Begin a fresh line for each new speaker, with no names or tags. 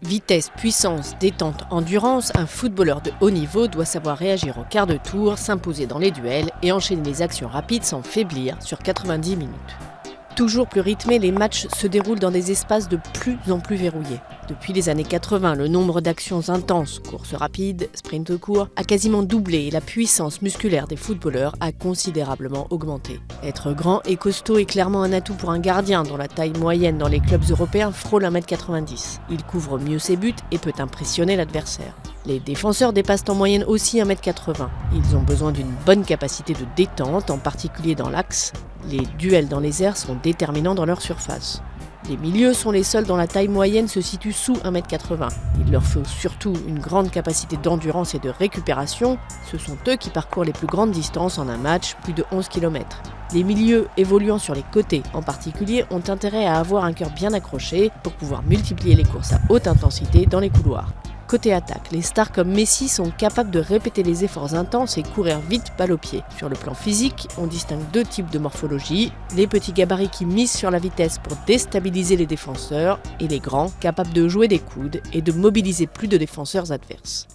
Vitesse, puissance, détente, endurance, un footballeur de haut niveau doit savoir réagir au quart de tour, s'imposer dans les duels et enchaîner les actions rapides sans faiblir sur 90 minutes. Toujours plus rythmés, les matchs se déroulent dans des espaces de plus en plus verrouillés. Depuis les années 80, le nombre d'actions intenses, courses rapides, sprints courts, a quasiment doublé et la puissance musculaire des footballeurs a considérablement augmenté. Être grand et costaud est clairement un atout pour un gardien dont la taille moyenne dans les clubs européens frôle 1m90. Il couvre mieux ses buts et peut impressionner l'adversaire. Les défenseurs dépassent en moyenne aussi 1m80. Ils ont besoin d'une bonne capacité de détente, en particulier dans l'axe. Les duels dans les airs sont déterminants dans leur surface. Les milieux sont les seuls dont la taille moyenne se situe sous 1m80. Il leur faut surtout une grande capacité d'endurance et de récupération. Ce sont eux qui parcourent les plus grandes distances en un match, plus de 11 km. Les milieux évoluant sur les côtés en particulier ont intérêt à avoir un cœur bien accroché pour pouvoir multiplier les courses à haute intensité dans les couloirs. Côté attaque, les stars comme Messi sont capables de répéter les efforts intenses et courir vite balle au pied. Sur le plan physique, on distingue deux types de morphologie, les petits gabarits qui misent sur la vitesse pour déstabiliser les défenseurs et les grands capables de jouer des coudes et de mobiliser plus de défenseurs adverses.